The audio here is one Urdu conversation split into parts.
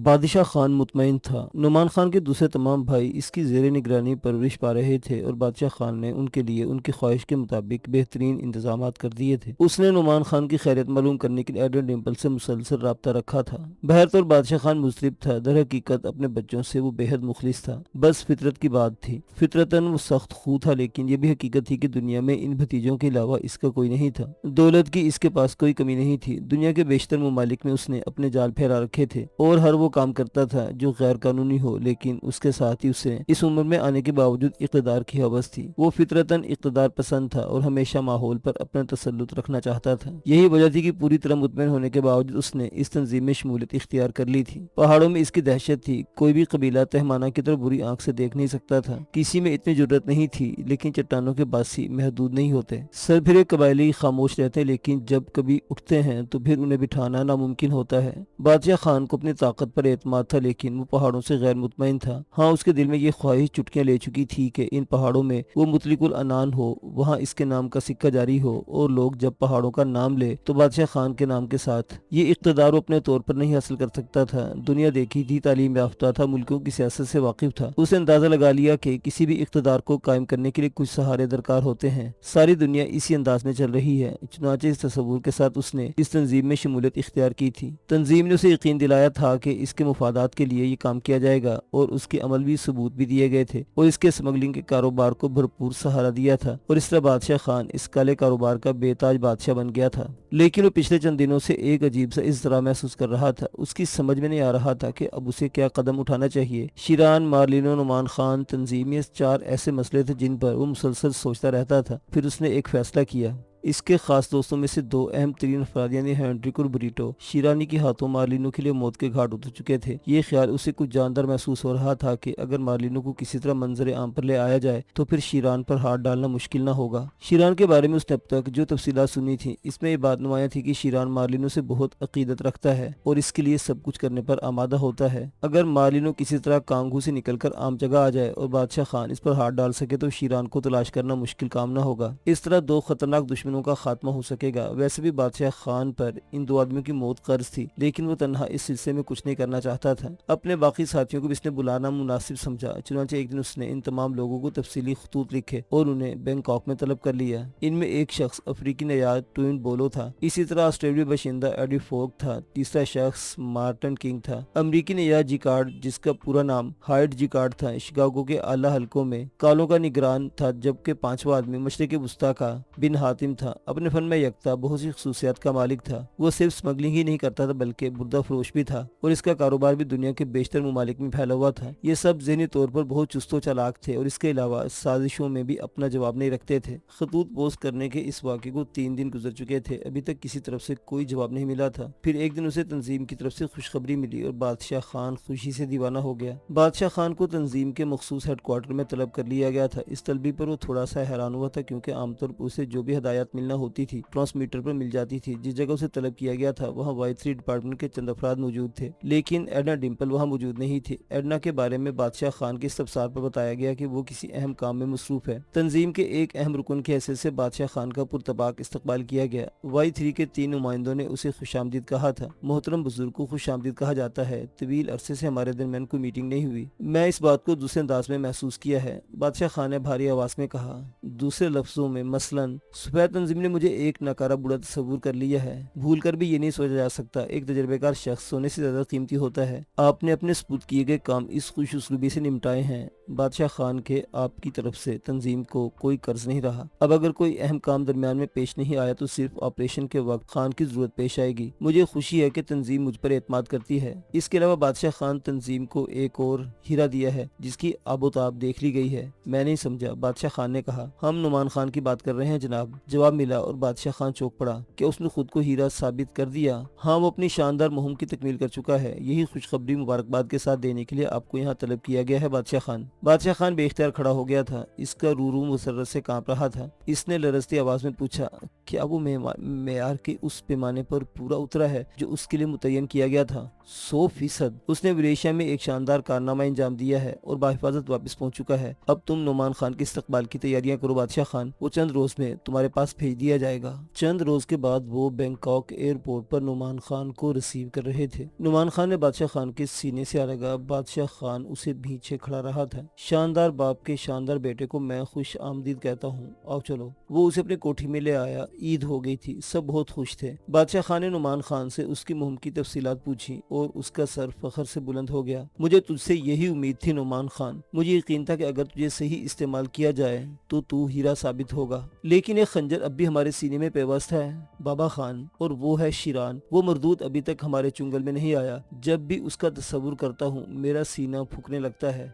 بادشاہ خان مطمئن تھا۔ نعمان خان کے دوسرے تمام بھائی اس کی زیر نگرانی پرورش پا رہے تھے اور بادشاہ خان نے ان کے لیے ان کی خواہش کے مطابق بہترین انتظامات کر دیے تھے۔ اس نے نعمان خان کی خیریت معلوم کرنے کے لیے ایڈن ڈمپل سے مسلسل رابطہ رکھا تھا۔ بہرطور بادشاہ خان مضطرب تھا، در حقیقت اپنے بچوں سے وہ بے حد مخلص تھا، بس فطرت کی بات تھی۔ فطرتاً وہ سخت خو تھا، لیکن یہ بھی حقیقت تھی کہ دنیا میں ان بھتیجوں کے علاوہ اس کا کوئی نہیں تھا۔ دولت کی اس کے پاس کوئی کمی نہیں تھی۔ دنیا کے بیشتر ممالک میں اس نے اپنے جال پھیلا رکھے تھے اور ہر وہ کام کرتا تھا جو غیر قانونی ہو، لیکن اس کے ساتھ ہی اسے اس عمر میں آنے کے باوجود اقتدار کی ہوس تھی۔ وہ فطرتاً اقتدار پسند تھا اور ہمیشہ ماحول پر اپنا تسلط رکھنا چاہتا تھا۔ یہی وجہ تھی کہ پوری طرح مطمئن ہونے کے باوجود اس نے اس تنظیم میں شمولیت اختیار کر لی تھی۔ پہاڑوں میں اس کی دہشت تھی، کوئی بھی قبیلہ تہمانہ کی طرف بری آنکھ سے دیکھ نہیں سکتا تھا۔ کسی میں اتنی جرأت نہیں تھی، لیکن چٹانوں کے باسی محدود نہیں ہوتے۔ سربھرے قبائلی خاموش رہتے، لیکن جب کبھی اٹھتے ہیں تو پھر انہیں بٹھانا ناممکن ہوتا ہے۔ بادشاہ خان کو اپنی طاقت پر اعتماد تھا، لیکن وہ پہاڑوں سے غیر مطمئن تھا۔ ہاں، اس کے دل میں یہ خواہش چٹکیاں لے چکی تھی کہ ان پہاڑوں میں وہ مطلق العنان ہو، وہاں اس کے نام کا سکہ جاری ہو، اور لوگ جب پہاڑوں کا نام لے تو بادشاہ خان کے نام کے ساتھ۔ یہ اقتدار وہ اپنے طور پر نہیں حاصل کر سکتا تھا۔ دنیا دیکھی تھی، تعلیم یافتہ تھا، ملکوں کی سیاست سے واقف تھا۔ اس نے اندازہ لگا لیا کہ کسی بھی اقتدار کو قائم کرنے کے لیے کچھ سہارے درکار ہوتے ہیں۔ ساری دنیا اسی انداز میں چل رہی ہے، چنانچہ اس تصور کے ساتھ اس نے اس تنظیم میں شمولیت اختیار کی تھی۔ تنظیم نے اسے یقین دلایا تھا کہ اس کے مفادات کے لیے یہ کام کیا جائے گا، اور اس کے عمل بھی ثبوت بھی دیے گئے تھے، اور اس کے اسمگلنگ کے کاروبار کو بھرپور سہارا دیا تھا، اور اس طرح بادشاہ خان اس کالے کاروبار کا بے تاج بادشاہ بن گیا تھا۔ لیکن وہ پچھلے چند دنوں سے ایک عجیب سا اضطراب محسوس کر رہا تھا۔ اس کی سمجھ میں نہیں آ رہا تھا کہ اب اسے کیا قدم اٹھانا چاہیے۔ شیران، مارلینو، نعمان خان، تنظیم، یہ 4 ایسے مسئلے تھے جن پر وہ مسلسل سوچتا رہتا تھا۔ پھر اس نے ایک فیصلہ کیا۔ اس کے خاص دوستوں میں سے 2 اہم ترین افراد یعنی ہینڈرک اور بریٹو شیرانی کے ہاتھوں مارلینو کے لیے موت کے گھاٹ اتر چکے تھے۔ یہ خیال اسے کچھ جاندار محسوس ہو رہا تھا کہ اگر مارلینو کو کسی طرح منظر عام پر لے آیا جائے تو پھر شیران پر ہاتھ ڈالنا مشکل نہ ہوگا۔ شیران کے بارے میں اس نے اب تک جو تفصیلات سنی تھیں، اس میں یہ بات نمایاں تھی کہ شیران مارلینو سے بہت عقیدت رکھتا ہے اور اس کے لیے سب کچھ کرنے پر آمادہ ہوتا ہے۔ اگر مارلینو کسی طرح کانگو سے نکل کر عام جگہ آ جائے اور بادشاہ خان اس پر ہاتھ ڈال سکے تو شیران کو تلاش کرنا مشکل کام نہ ہوگا۔ اس طرح 2 خطرناک دشمنوں کا خاتمہ ہو سکے گا۔ ویسے بھی بادشاہ خان پر ان 2 آدمیوں کی موت قرض تھی، لیکن وہ تنہا اس سلسلے میں کچھ نہیں کرنا چاہتا تھا۔ اپنے باقی ساتھیوں کو بھی اس نے بلانا مناسب سمجھا، چنانچہ ایک دن اس نے ان تمام لوگوں کو تفصیلی خطوط لکھے اور انہیں بینکاک میں طلب کر لیا۔ ان میں ایک شخص افریقی نژاد ٹوئن بولو تھا، اسی طرح آسٹریلوی باشندہ ایڈی فوک تھا، تیسرا شخص مارٹن کنگ تھا، امریکی نژاد جیکارڈ جس کا پورا نام ہائٹ جیکارڈ تھا، شکاگو کے اعلیٰ حلقوں میں کالوں کا نگران تھا، جبکہ 5واں آدمی مشرق وسطیٰ کا بن حاتم تھا، اپنے فن میں یکتا، بہت سی خصوصیات کا مالک تھا۔ وہ صرف اسمگلنگ ہی نہیں کرتا تھا بلکہ بردہ فروش بھی تھا، اور اس کا کاروبار بھی دنیا کے بیشتر ممالک میں پھیلا ہوا تھا۔ یہ سب ذہنی طور پر بہت چست و چالاک تھے اور اس کے علاوہ سازشوں میں بھی اپنا جواب نہیں رکھتے تھے۔ خطوط پوسٹ کرنے کے اس واقعے کو 3 دن گزر چکے تھے، ابھی تک کسی طرف سے کوئی جواب نہیں ملا تھا۔ پھر ایک دن اسے تنظیم کی طرف سے خوشخبری ملی اور بادشاہ خان خوشی سے دیوانہ ہو گیا۔ بادشاہ خان کو تنظیم کے مخصوص ہیڈ کوارٹر میں طلب کر لیا گیا تھا۔ اس طلبی پر وہ تھوڑا سا حیران ہوا تھا، کیونکہ عام طور پر اسے جو بھی ہدایات ملنا ہوتی تھی ٹرانسمیٹر پر مل جاتی تھی۔ جس جگہ اسے طلب کیا گیا تھا وہاں Y3 ڈپارٹمنٹ کے چند افراد موجود تھے، لیکن ایڈنا ڈمپل وہاں موجود نہیں تھی۔ ایڈنا کے بارے میں بادشاہ خان کے استفسار پر بتایا گیا کہ وہ کسی اہم کام میں مصروف ہے۔ تنظیم کے ایک اہم رکن کی حیثیت سے بادشاہ خان کا پرتپاک استقبال کیا گیا۔ Y3 کے 3 نمائندوں نے اسے خوش آمدید کہا تھا۔ محترم بزرگ کو خوش آمدید کہا جاتا ہے، طویل عرصے سے ہمارے درمیان کوئی میٹنگ نہیں ہوئی، میں اس بات کو دوسرے انداز میں محسوس کیا ہے، بادشاہ خان نے بھاری آواز میں کہا۔ دوسرے لفظوں میں مثلاً سفید تنظیم نے مجھے ایک ناکارہ بوڑھا تصور کر لیا ہے، بھول کر بھی یہ نہیں سوچا جا سکتا ایک تجربے کار شخص سونے سے زیادہ قیمتی ہوتا ہے۔ آپ نے اپنے سپرد کیے گئے کام اس خوش اسلوبی سے نمٹائے ہیں بادشاہ خان کے، آپ کی طرف سے تنظیم کو کوئی قرض نہیں رہا۔ اب اگر کوئی اہم کام درمیان میں پیش نہیں آیا تو صرف آپریشن کے وقت خان کی ضرورت پیش آئے گی۔ مجھے خوشی ہے کہ تنظیم مجھ پر اعتماد کرتی ہے۔ اس کے علاوہ بادشاہ خان تنظیم کو ایک اور ہیرا دیا ہے جس کی آب و تاب دیکھ لی گئی ہے۔ میں نہیں سمجھا، بادشاہ خان نے کہا۔ ہم نعمان خان کی بات کر رہے ہیں جناب، جواب ملا، اور بادشاہ خان چونک پڑا۔ کیا اس نے خود کو ہیرا ثابت کر دیا؟ ہاں، وہ اپنی شاندار مہم کی تکمیل کر چکا ہے۔ یہی خوشخبری مبارکباد کے ساتھ دینے کے لیے آپ کو یہاں طلب کیا گیا ہے بادشاہ خان۔ بادشاہ خان بے اختیار کھڑا ہو گیا تھا، اس کا رو مسرت سے کانپ رہا تھا۔ اس نے لرزتی آواز میں پوچھا، کیا وہ معیار کے اس پیمانے پر پورا اترا ہے جو اس کے لیے متعین کیا گیا تھا؟ 100%۔ اس نے وریشیا میں ایک شاندار کارنامہ انجام دیا ہے اور بحفاظت واپس پہنچ چکا ہے۔ اب تم نعمان خان کے استقبال کی تیاریاں کرو بادشاہ خان، وہ چند روز میں تمہارے پاس بھیج دیا جائے گا۔ چند روز کے بعد وہ بینکاک ایئرپورٹ پر نعمان خان کو ریسیو کر رہے تھے۔ نعمان خان نے بادشاہ خان کے سینے سے آ لگا۔ بادشاہ خان اسے پیچھے کھڑا رہا تھا۔ شاندار باپ کے شاندار بیٹے کو میں خوش آمدید کہتا ہوں، آؤ چلو۔ وہ اسے اپنی کوٹھی میں لے آیا۔ عید ہو گئی تھی، سب بہت خوش تھے۔ بادشاہ خان نے نعمان خان سے اس کی مہم کی تفصیلات پوچھی اور اس کا سر فخر سے بلند ہو گیا۔ مجھے تجھ سے یہی امید تھی نعمان خان، مجھے یقین تھا کہ اگر تجھے صحیح استعمال کیا جائے تو ہیرا ثابت ہوگا، لیکن ایک خنجر اب بھی ہمارے سینے میں پیوست ہے بابا خان، اور وہ ہے شیران۔ وہ مردود ابھی تک ہمارے چنگل میں نہیں آیا۔ جب بھی اس کا تصور کرتا ہوں میرا سینہ پھکنے لگتا ہے۔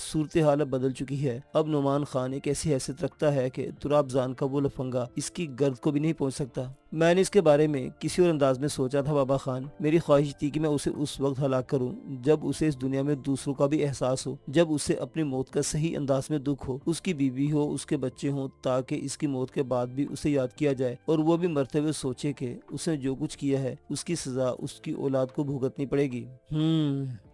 صورتحال اب بدل چکی ہے۔ اب نعمان خان ایک ایسی حیثیت رکھتا ہے کہ تراب زان کا وہ لفنگا اس کی گرد کو بھی نہیں پہنچ سکتا۔ میں نے اس کے بارے میں کسی اور انداز میں سوچا تھا بابا خان، میری خواہش تھی کہ میں اسے اس وقت ہلاک کروں جب اسے اس دنیا میں دوسروں کا بھی احساس ہو، جب اسے اپنی موت کا صحیح انداز میں دکھ ہو، اس کی بیوی ہو، اس کے بچے ہوں، تاکہ اس کی موت کے بعد بھی اسے یاد کیا جائے اور وہ بھی مرتے ہوئے سوچے کہ اس نے جو کچھ کیا ہے اس کی سزا اس کی اولاد کو بھگتنی پڑے گی۔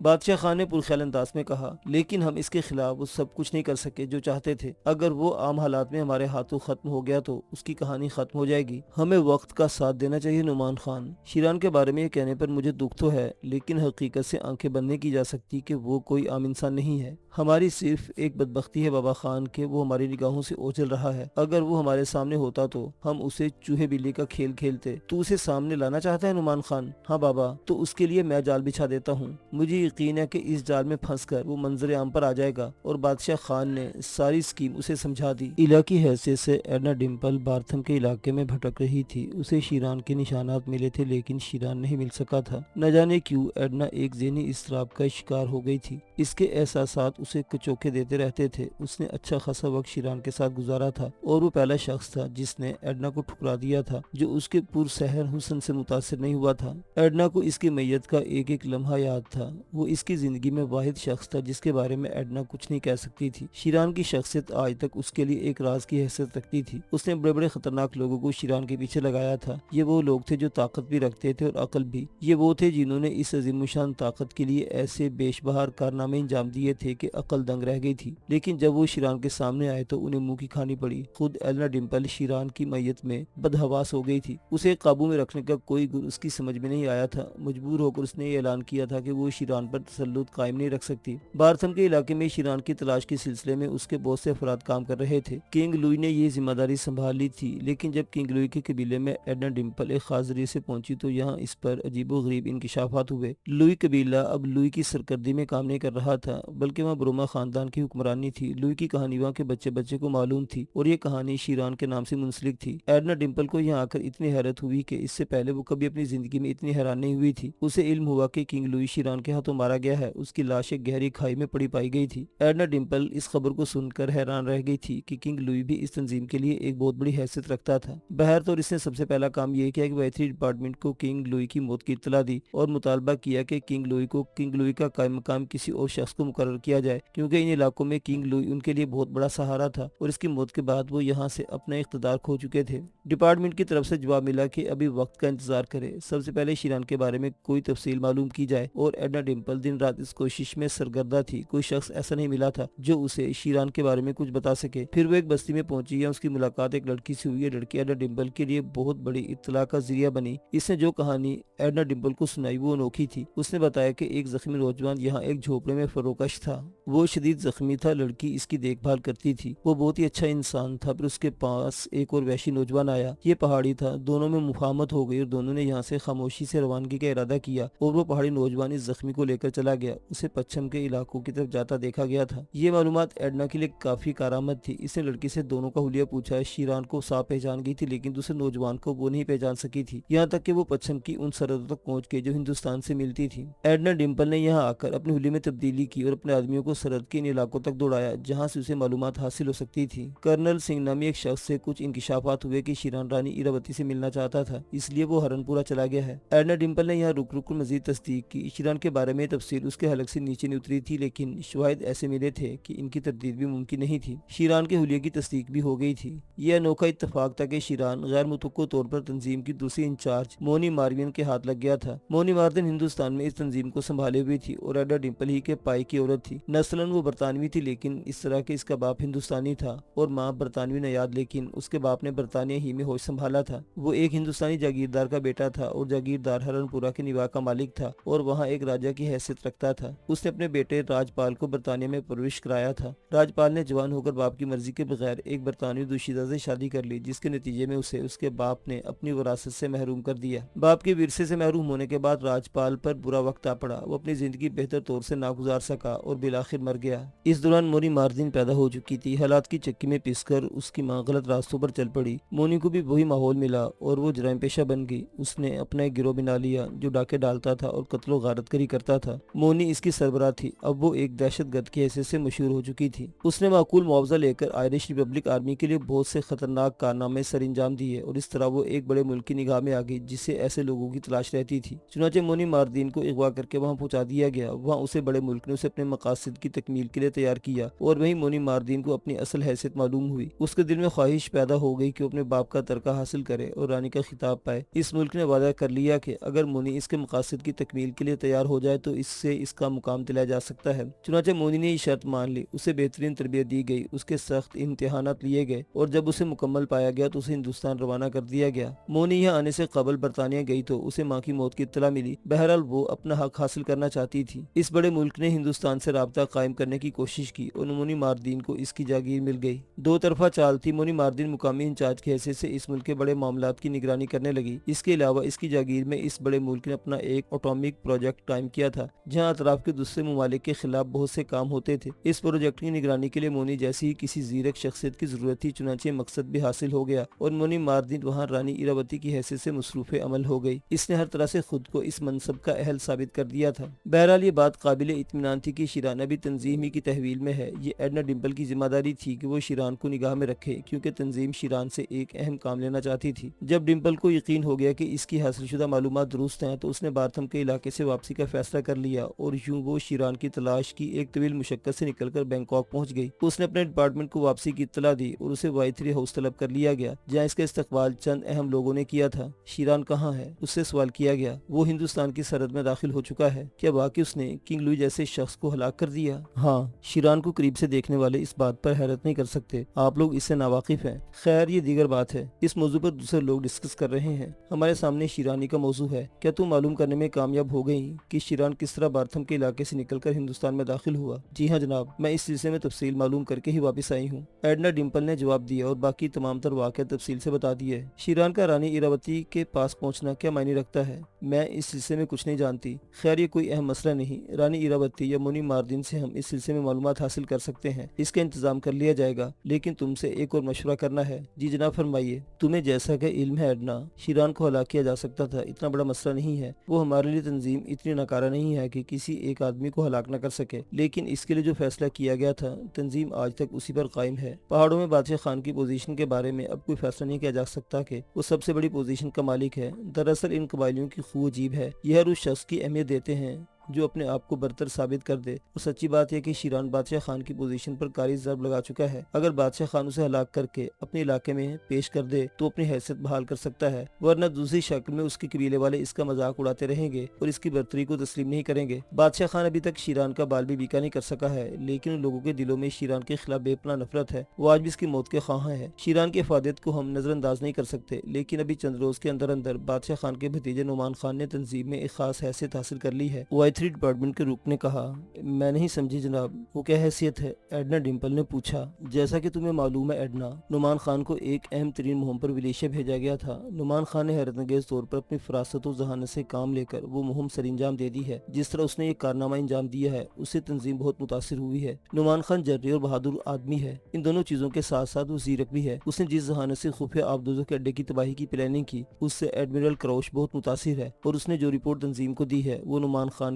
بادشاہ خان نے پرخیال انداز میں کہا، لیکن ہم اس کے خلاف وہ سب کچھ نہیں کر سکے جو چاہتے تھے۔ اگر وہ عام حالات میں ہمارے ہاتھوں ختم ہو گیا تو اس کی کہانی ختم ہو جائے گی۔ ہمیں وقت کا ساتھ دینا چاہیے نعمان خان۔ شیران کے بارے میں یہ کہنے پر مجھے دکھ تو ہے، لیکن حقیقت سے آنکھیں بند نہیں کی جا سکتی کہ وہ کوئی عام انسان نہیں ہے۔ ہماری صرف ایک بدبختی ہے بابا خان کہ وہ ہماری نگاہوں سے اوجھل رہا ہے۔ اگر وہ ہمارے سامنے ہوتا تو ہم اسے چوہے بلی کا کھیل کھیلتے۔ تو اسے سامنے لانا چاہتا ہے نعمان خان؟ ہاں بابا، تو اس کے لیے میں جال بچھا دیتا ہوں۔ مجھے یقین ہے کہ اس جال میں پھنس کر وہ منظر عام پر آ جائے گا۔ اور بادشاہ خان نے ساری اسکیم اسے سمجھا دی۔ علاقائی حیثیت سے ایڈنا ڈمپل بارتھم کے علاقے میں بھٹک رہی تھی۔ اسے شیران کے نشانات ملے تھے لیکن شیران نہیں مل سکا تھا۔ نہ جانے کیوں ایڈنا ایک ذہنی اضطراب کا شکار ہو گئی تھی۔ اس کے احساسات اسے کچوکے دیتے رہتے تھے۔ اس نے اچھا خاصا وقت شیران کے ساتھ گزارا تھا اور وہ پہلا شخص تھا جس نے ایڈنا کو ٹھکرا دیا تھا جو اس کے پرسحر حسن سے متاثر نہیں ہوا تھا۔ ایڈنا کو اس کی میت کا ایک ایک لمحہ یاد تھا۔ وہ اس کی زندگی میں واحد شخص تھا جس کے بارے میں ایڈنا کچھ نہیں کہہ سکتی تھی۔ شیران کی شخصیت آج تک اس کے لیے ایک راز کی حیثیت رکھتی تھی۔ اس نے بڑے بڑے خطرناک لوگوں کو شیران کے پیچھے لگایا تھا۔ یہ وہ لوگ تھے جو طاقت بھی رکھتے تھے اور عقل بھی۔ یہ وہ تھے جنہوں نے اس عظیم الشان طاقت کے لیے ایسے بیش بہار کارنامے انجام دیے تھے کہ عقل دنگ رہ گئی تھی، لیکن جب وہ شیران کے سامنے آئے تو انہیں منہ کی کھانی پڑی۔ خود ایلنا ڈمپل شیران کی میت میں بدحواس ہو گئی تھی۔ اسے قابو میں رکھنے کا کوئی گر اس کی سمجھ میں نہیں آیا تھا۔ مجبور ہو کر اس نے یہ اعلان کیا تھا کہ وہ شیران پر تسلط قائم نہیں رکھ سکتی۔ بارتھم کے علاقے میں شیران کی تلاش کے سلسلے میں اس کے بہت سے افراد کام کر رہے تھے۔ کنگ لوئی نے یہ ذمہ داری سنبھال لی تھی، لیکن جب کنگ لوئی کے قبیلے میں ایڈنا ڈمپل ایک خاص ذریعے سے پہنچی تو یہاں اس پر عجیب و غریب انکشافات ہوئے۔ لوئی قبیلہ اب لوئی کی سرکردی میں کام نہیں کر رہا تھا، بلکہ وہاں بروما خاندان کی حکمرانی تھی۔ لوئی کی کہانی وہاں کے بچے بچے کو معلوم تھی اور یہ کہانی شیران کے نام سے منسلک تھی۔ ایڈنا ڈمپل کو یہاں آ کر اتنی حیرت ہوئی کہ اس سے پہلے وہ کبھی اپنی زندگی میں اتنی حیران نہیں ہوئی تھی۔ اسے علم ہوا کہ کنگ لوئی شیران کے ہاتھوں مارا گیا ہے۔ اس کی لاش ایک گہری کھائی میں پڑی پائی گئی تھی۔ ایڈنا ڈمپل اس خبر کو سن کر حیران رہ گئی تھی کہ کنگ لوئی بھی اس تنظیم کے لیے ایک بہت بڑی حیثیت رکھتا تھا۔ بہرطور اس نے سب سے پہلا کام یہ کیا کہ ویتری ڈپارٹمنٹ کو کنگ لوئی کی موت کی اطلاع دی اور مطالبہ کیا کہ کنگ لوئی کا قائم مقام کسی اور شخص کو مقرر کیا جائے، کیونکہ ان علاقوں میں کنگ لوئی ان کے لیے بہت بڑا سہارا تھا اور اس کی موت کے بعد وہ یہاں سے اپنا اقتدار کھو چکے تھے۔ ڈپارٹمنٹ کی طرف سے جواب ملا کہ ابھی وقت کا انتظار کرے، سب سے پہلے شیران کے بارے میں کوئی تفصیل معلوم کی جائے، اور ایڈنا ڈمپل دن رات اس کوشش میں سرگردہ تھی۔ کوئی شخص ایسا نہیں ملا تھا جو اسے شیران کے بارے میں کچھ بتا سکے۔ پھر وہ ایک بستی میں پہنچی، یا اس کی ملاقات ایک لڑکی سے ہوئی۔ یہ لڑکی ایڈنا ڈمپل کے لیے بہت بڑی اطلاع کا ذریعہ بنی۔ اس نے جو کہانی ایڈنا ڈمپل کو سنائی وہ انوکھی تھی۔ اس نے بتایا کہ ایک زخمی نوجوان یہاں ایک جھوپڑے میں فروکش تھا۔ وہ شدید زخمی تھا، لڑکی اس کی دیکھ بھال کرتی تھی۔ وہ بہت ہی اچھا انسان تھا۔ پھر اس کے پاس ایک اور وحشی نوجوان آیا، یہ پہاڑی تھا۔ دونوں میں مفاہمت ہو گئی اور دونوں نے یہاں سے خاموشی سے روانگی کا ارادہ کیا، اور وہ پہاڑی نوجوان اس زخمی کو لے کر چلا گیا۔ اسے پچھم کے علاقوں کی طرف جاتا دیکھا گیا تھا۔ یہ معلومات ایڈنا کے لیے کافی کارآمد تھی۔ اس نے لڑکی سے دونوں کا حلیہ پوچھا۔ شیران کو صاف پہچان گئی تھی، لیکن دوسرے نوجوان کو وہ نہیں پہچان سکی تھی، یہاں تک کہ وہ پچھم کی ان سرحدوں تک پہنچ گئی جو ہندوستان سے ملتی تھی۔ ایڈنا ڈمپل نے یہاں آ کر اپنے حلیے میں تبدیلی کی اور اپنے آدمیوں کو سرحد کے ان علاقوں تک دوڑایا جہاں سے اسے معلومات حاصل ہو سکتی تھی۔ کرنل سنگھ نامی ایک شخص سے کچھ انکشافات ہوئے کہ شیران رانی ایراوتی سے ملنا چاہتا تھا، اس لیے وہ ہرن پورہ چلا گیا ہے۔ ایڈنا ڈمپل نے یہاں رک کر مزید تصدیق کی۔ شیران کے بارے میں تفصیل اس کے حلق سے نیچے نہیں اتری تھی، لیکن شواہد ایسے ملے تھے کہ ان کی تردید بھی ممکن نہیں تھی۔ شیران کے حلیے کی تصدیق بھی ہو گئی تھی۔ یہ انوکھا اتفاق تھا کہ شیران غیر متوقع طور پر تنظیم کی دوسری انچارج مونی ماروین کے ہاتھ لگ گیا تھا۔ مونی ماروین ہندوستان میں اس تنظیم کو سنبھالے ہوئی تھی اور ایڈنا ڈمپل ہی کے پائی کی عورت تھی۔ نسلاً وہ برطانوی تھی، لیکن اس طرح کہ اس کا باپ ہندوستانی تھا اور ماں برطانوی نیاد، لیکن اس کے باپ نے برطانیہ ہی میں ہوش سنبھالا تھا۔ وہ ایک ہندوستانی جاگیردار کا بیٹا تھا اور جاگیردار ہرن پورہ کے نواح کا مالک تھا اور وہاں ایک راجا کی حیثیت رکھتا تھا۔ اس نے اپنے بیٹے راج پال کو برطانیہ میں پرورش کرایا تھا۔ راج پال نے جوان ہو کر باپ کی مرضی کے بغیر ایک برطانوی دوشیزہ سے شادی کر لی، جس کے نتیجے میں اسے اس کے باپ نے اپنی وراثت سے محروم کر دیا۔ باپ کے ورثے سے محروم ہونے کے بعد راج پال پر برا وقت آ پڑا۔ وہ اپنی زندگی بہتر طور سے نہ گزار سکا اور بالآخر مر گیا۔ اس دوران مونی ماردین پیدا ہو چکی تھی۔ حالات کی چکی میں پس کر اس کی ماں غلط راستوں پر چل پڑی۔ مونی کو بھی وہی ماحول ملا اور وہ جرائم پیشہ بن گئی۔ اس نے اپنا ایک گروہ بنا لیا جو ڈاکے ڈالتا تھا اور قتل و غارت گری کرتا تھا۔ مونی اس کی سربراہ تھی۔ اب وہ ایک دہشت گرد کی حیثیت سے مشہور ہو چکی تھی۔ اس نے معقول معاوضہ لے کر آئرش ریپبلک آرمی کے لیے بہت سے خطرناک کارنامے سر انجام دیے اور اس طرح وہ ایک بڑے ملک کی نگاہ میں آ گئی جسے ایسے لوگوں کی تلاش رہتی تھی۔ چنانچہ مونی ماردین کو اغوا کر کے وہاں پہنچا دیا گیا۔ وہاں اسے بڑے ملک نے اسے اپنے مقاصد کی تکمیل کے لیے تیار کیا اور وہیں مونی ماردین کو اپنی اصل حیثیت معلوم ہوئی۔ اس کے دل میں خواہش پیدا ہو گئی کہ وہ اپنے باپ کا ترکہ حاصل کرے اور رانی کا خطاب پائے۔ اس ملک نے وعدہ کر لیا کہ اگر مونی اس کے مقاصد کی تکمیل کے لیے تیار ہو جائے تو اس سے اس کا مقام دلایا جا سکتا ہے۔ چنانچہ مونی نے یہ شرط مان لی۔ اسے بہترین تربیت دی گئی، اس کے سخت امتحانات لیے گئے اور جب اسے مکمل پایا گیا تو اسے ہندوستان روانہ کر دیا گیا۔ مونی یہاں آنے سے قبل برطانیہ گئی تو اسے ماں کی موت کی اطلاع ملی۔ بہرحال وہ اپنا حق حاصل کرنا چاہتی تھی۔ اس بڑے ملک نے ہندوستان سے رابطہ قائم کرنے کی کوشش کی اور مونی ماردین کو اس کی جاگیر مل گئی۔ دو طرفہ چال تھی۔ مونی ماردین مقامی انچارج کی حیثیت سے اس ملک کے بڑے معاملات کی نگرانی کرنے لگی۔ اس کے علاوہ اس کی جاگیر میں اس بڑے ملک نے اپنا ایک ایٹمک پروجیکٹ قائم کیا تھا جہاں اطراف کے دوسرے ممالک کے خلاف بہت سے کام ہوتے تھے۔ اس پروجیکٹ کی نگرانی کے لیے مونی جیسی ہی کسی زیرک شخصیت کی ضرورت تھی، چنانچہ مقصد بھی حاصل ہو گیا اور مونی ماردین وہاں رانی ایراوتی کی حیثیت سے مصروف عمل ہو گئی۔ اس نے ہر طرح سے خود کو اس منصب کا اہل ثابت کر دیا تھا۔ بہرحال یہ بات قابل اطمینان تھی کہ شیران ابھی تنظیم ہی کی تحویل میں ہے۔ یہ ایڈنا ڈمپل کی ذمہ داری تھی کہ وہ شیران کو نگاہ میں رکھے، کیونکہ تنظیم شیران سے ایک اہم کام لینا چاہتی تھی۔ جب ڈمپل کو یقین ہو گیا کہ اس کی حاصل شدہ معلومات درست ہیں تو اس نے بارتھم کے علاقے سے واپسی کا فیصلہ کر لیا اور یوں وہ شیران کی تلاش کی ایک طویل مشقت سے نکل کر بینکاک پہنچ گئی۔ اس نے اپنے ڈپارٹمنٹ کو واپسی کی اطلاع دی اور اسے Y3 ہاؤس طلب کر لیا گیا جہاں اس کا استقبال چند اہم لوگوں نے کیا تھا۔ شیران کہاں ہے؟ اس سے سوال کیا گیا۔ وہ ہندوستان کی سرحد میں داخل ہو چکا ہے۔ کیا واقعی اس نے کنگ لوئی جیسے شخص کو ہلاک کر دیا؟ ہاں، شیران کو قریب سے دیکھنے والے اس بات پر حیرت نہیں کر سکتے۔ آپ لوگ اس سے ناواقف ہیں۔ خیر، یہ دیگر بات ہے۔ اس موضوع پر دوسرے لوگ ڈسکس کر رہے ہیں۔ ہمارے سامنے شیرانی کا موضوع ہے۔ کیا تم معلوم کرنے میں کامیاب ہو گئی کہ شیران کس طرح بارتھم کے علاقے سے نکل کر ہندوستان میں داخل ہوا؟ جی ہاں جناب، میں اس سلسلے میں تفصیل معلوم کر کے ہی واپس آئی ہوں، ایڈنا ڈمپل نے جواب دیا اور باقی تمام تر واقعہ تفصیل سے بتا دیے۔ شیران کا رانی ایراوتی کے پاس پہنچنا کیا معنی رکھتا ہے؟ میں اس سلسلے میں کچھ نہیں جانتی۔ خیر، یہ کوئی اہم مسئلہ نہیں۔ رانی ایراوتی یا مونی ماردین سے ہم اس سلسلے میں معلومات حاصل کر سکتے ہیں۔ اس کا انتظام کر لیا جائے گا، لیکن تم سے ایک اور مشورہ کرنا ہے۔ جی جناب، فرمائیے۔ تمہیں جیسا کہ علم ہے ایڈنا، شیران کو ہلاک کیا جا سکتا تھا۔ اتنا بڑا مسئلہ نہیں ہے۔ وہ ہمارے لیے تنظیم اتنی ناکارہ نہیں ہے کہ کسی ایک آدمی کو ہلاک نہ کر سکے، لیکن اس کے لیے جو فیصلہ کیا گیا تھا تنظیم آج تک اسی پر قائم ہے۔ پہاڑوں میں بادشاہ خان کی پوزیشن کے بارے میں اب کوئی فیصلہ نہیں کیا جا سکتا کہ وہ سب سے بڑی پوزیشن کا مالک ہے۔ دراصل ان قبائلیوں کی خو عجیب ہے۔ یہ ہر اس شخص کی اہمیت دیتے ہیں جو اپنے آپ کو برتر ثابت کر دے، اور سچی بات یہ کہ شیران بادشاہ خان کی پوزیشن پر کاری ضرب لگا چکا ہے۔ اگر بادشاہ خان اسے ہلاک کر کے اپنے علاقے میں پیش کر دے تو اپنی حیثیت بحال کر سکتا ہے، ورنہ دوسری شکل میں اس کے قبیلے والے اس کا مذاق اڑاتے رہیں گے اور اس کی برتری کو تسلیم نہیں کریں گے۔ بادشاہ خان ابھی تک شیران کا بال بھی بیکا نہیں کر سکا ہے، لیکن ان لوگوں کے دلوں میں شیران کے خلاف بے پناہ نفرت ہے۔ وہ آج بھی اس کی موت کے خواہاں ہے۔ شیران کی افادیت کو ہم نظر انداز نہیں کر سکتے، لیکن ابھی چند روز کے اندر اندر بادشاہ خان کے بھتیجے نعمان خان نے تنظیم میں ایک خاص حیثیت حاصل کر لی ہے۔ Y3 ڈپارٹمنٹ کے نے کہا، میں نہیں سمجھی جناب، وہ کیا حیثیت ہے؟ ایڈنا ڈمپل نے پوچھا۔ جیسا کہ تمہیں معلوم ہے ایڈنا، نعمان خان کو ایک اہم ترین مہم پر ولیشیا بھیجا گیا تھا۔ نعمان خان نے حیرت انگیز طور پر اپنی فراست و ذہانت سے کام لے کر وہ مہم سر انجام دے دی ہے۔ جس طرح اس نے یہ کارنامہ انجام دیا ہے اس سے تنظیم بہت متاثر ہوئی ہے۔ نعمان خان جرری اور بہادر آدمی ہے۔ ان دونوں چیزوں کے ساتھ ساتھ وہ زیرک بھی ہے۔ اس نے جس ذہانت سے خفیہ آبدوزوں کے اڈے کی تباہی کی پلاننگ کی، اس سے ایڈمرل کراؤش بہت متاثر ہے، اور اس نے جو رپورٹ تنظیم کو دی ہے وہ نعمان خان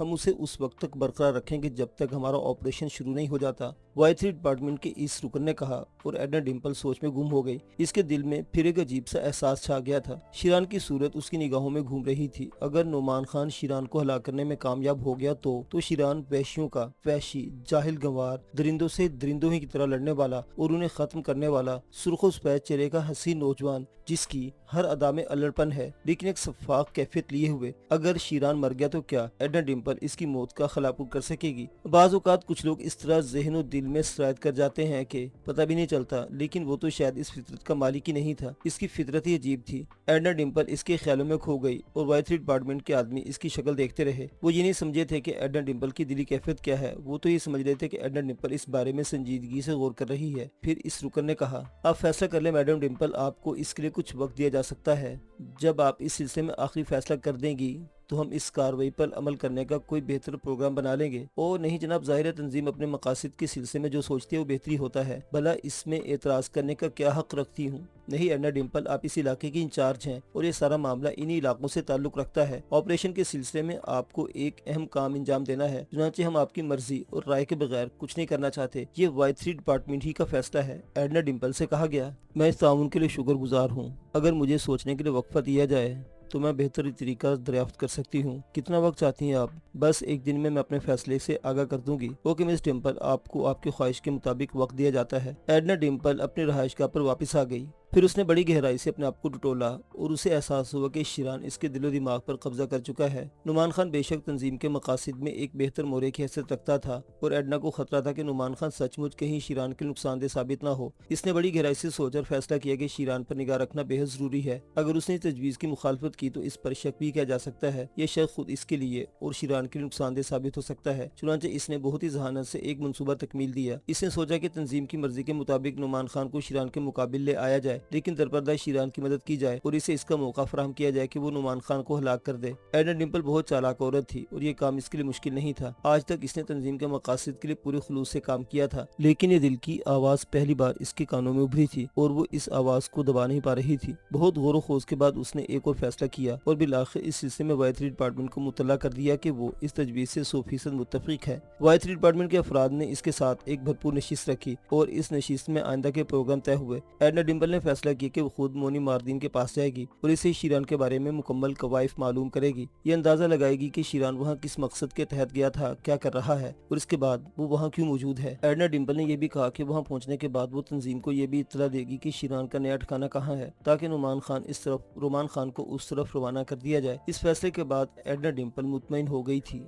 ہم اسے اس وقت تک برقرار رکھیں گے جب تک ہمارا آپریشن شروع نہیں ہو جاتا، Y3 ڈپارٹمنٹ کے اس رکن نے کہا، اور ایڈنا ڈمپل سوچ میں گم ہو گئی۔ اس کے دل میں پھر ایک عجیب سا احساس چھا گیا تھا۔ شیران کی صورت اس کی نگاہوں میں گھوم رہی تھی۔ اگر نعمان خان شیران کو ہلاک کرنے میں کامیاب ہو گیا تو شیران وحشیوں کا وحشی، جاہل گنوار، درندوں سے درندوں ہی کی طرح لڑنے والا اور انہیں ختم کرنے والا سرخ و سفید چہرے کا حسین نوجوان جس کی ہر ادا میں الڑپن ہے لیکن ایک شفاف کیفیت لیے ہوئے، اگر شیران مر گیا تو کیا ایڈنا ڈمپل اس کی موت کا خلاپور کر سکے گی؟ بعض اوقات کچھ لوگ اس طرح ذہن و دل میں سرایت کر جاتے ہیں کہ پتہ بھی نہیں چلتا، لیکن وہ تو شاید اس فطرت کا مالک ہی نہیں تھا۔ اس کی فطرت ہی عجیب تھی۔ ایڈنا ڈمپل اس کے خیالوں میں کھو گئی اور Y3 ڈپارٹمنٹ کے آدمی اس کی شکل دیکھتے رہے۔ وہ یہ نہیں سمجھے تھے کہ ایڈنا ڈمپل کی دلی کیفیت کیا ہے، وہ تو یہ سمجھ رہے تھے کہ ایڈنا ڈمپل اس بارے میں سنجیدگی سے غور کر رہی ہے۔ پھر اس رکن نے کہا، آپ فیصلہ کر لیں میڈم ڈمپل، آپ کو اس کے لیے کچھ وقت دیا جا سکتا ہے۔ جب آپ اس سلسلے میں آخری فیصلہ کر دیں گی تو ہم اس کارروائی پر عمل کرنے کا کوئی بہتر پروگرام بنا لیں گے۔ اور نہیں جناب، ظاہر ہے تنظیم اپنے مقاصد کے سلسلے میں جو سوچتی ہے وہ بہتری ہوتا ہے، بھلا اس میں اعتراض کرنے کا کیا حق رکھتی ہوں؟ نہیں ایڈنا ڈمپل، آپ اس علاقے کی انچارج ہیں اور یہ سارا معاملہ انہی علاقوں سے تعلق رکھتا ہے۔ آپریشن کے سلسلے میں آپ کو ایک اہم کام انجام دینا ہے، چنانچہ ہم آپ کی مرضی اور رائے کے بغیر کچھ نہیں کرنا چاہتے۔ یہ Y3 ڈپارٹمنٹ ہی کا فیصلہ ہے، ایڈنا ڈمپل سے کہا گیا۔ میں اس تعاون کے لیے شکر گزار ہوں۔ اگر مجھے سوچنے کے لیے وقفہ دیا جائے تو میں بہتر طریقہ دریافت کر سکتی ہوں۔ کتنا وقت چاہتی ہیں آپ؟ بس ایک دن میں اپنے فیصلے سے آگاہ کر دوں گی۔ اوکے مس ڈمپل، آپ کو آپ کی خواہش کے مطابق وقت دیا جاتا ہے۔ ایڈنا ڈمپل اپنی رہائش گاہ پر واپس آ گئی۔ پھر اس نے بڑی گہرائی سے اپنے آپ کو ٹٹولا اور اسے احساس ہوا کہ شیران اس کے دل و دماغ پر قبضہ کر چکا ہے۔ نعمان خان بے شک تنظیم کے مقاصد میں ایک بہتر مورے کی حیثیت رکھتا تھا اور ایڈنا کو خطرہ تھا کہ نعمان خان سچ مچ کہیں شیران کے نقصان دہ ثابت نہ ہو۔ اس نے بڑی گہرائی سے سوچ اور فیصلہ کیا کہ شیران پر نگاہ رکھنا بے حد ضروری ہے۔ اگر اس نے تجویز کی مخالفت کی تو اس پر شک بھی کیا جا سکتا ہے، یہ شک خود اس کے لیے اور شیران کے لیے نقصان دہ ثابت ہو سکتا ہے۔ چنانچہ اس نے بہت ہی ذہانت سے ایک منصوبہ تکمیل دیا۔ اس نے سوچا کہ تنظیم کی مرضی کے مطابق نعمان خان کو شیران کے مقابل لے آیا جائے، لیکن درپردہ شیران کی مدد کی جائے اور اسے اس کا موقع فراہم کیا جائے کہ وہ نعمان خان کو ہلاک کر دے۔ ایڈنا ڈمپل بہت چالاک عورت تھی اور یہ کام اس کے لیے مشکل نہیں تھا۔ آج تک اس نے تنظیم کے مقاصد کے لیے پورے خلوص سے کام کیا تھا، لیکن یہ دل کی آواز پہلی بار اس کے کانوں میں ابھری تھی اور وہ اس آواز کو دبا نہیں پا رہی تھی۔ بہت غور و خوض کے بعد اس نے ایک اور فیصلہ کیا اور بالآخر اس سلسلے میں Y3 ڈپارٹمنٹ کو مطلع کر دیا کہ وہ اس تجویز سے 100% متفق ہے۔ Y3 ڈپارٹمنٹ کے افراد نے اس کے ساتھ ایک بھرپور نشست رکھی اور اس نشست میں آئندہ کے پروگرام طے ہوئے۔ ایڈنا ڈمپل نے فیصلہ کیا کہ وہ خود مونی ماردین کے پاس جائے گی اور اسے شیران کے بارے میں مکمل کوائف معلوم کرے گی۔ یہ اندازہ لگائے گی کہ شیران وہاں کس مقصد کے تحت گیا تھا، کیا کر رہا ہے اور اس کے بعد وہ وہاں کیوں موجود ہے۔ ایڈنا ڈمپل نے یہ بھی کہا کہ وہاں پہنچنے کے بعد وہ تنظیم کو یہ بھی اطلاع دے گی کہ شیران کا نیا ٹھکانہ کہاں ہے، تاکہ نعمان خان کو اس طرف روانہ کر دیا جائے۔ اس فیصلے کے بعد ایڈنا ڈمپل مطمئن ہو گئی تھی۔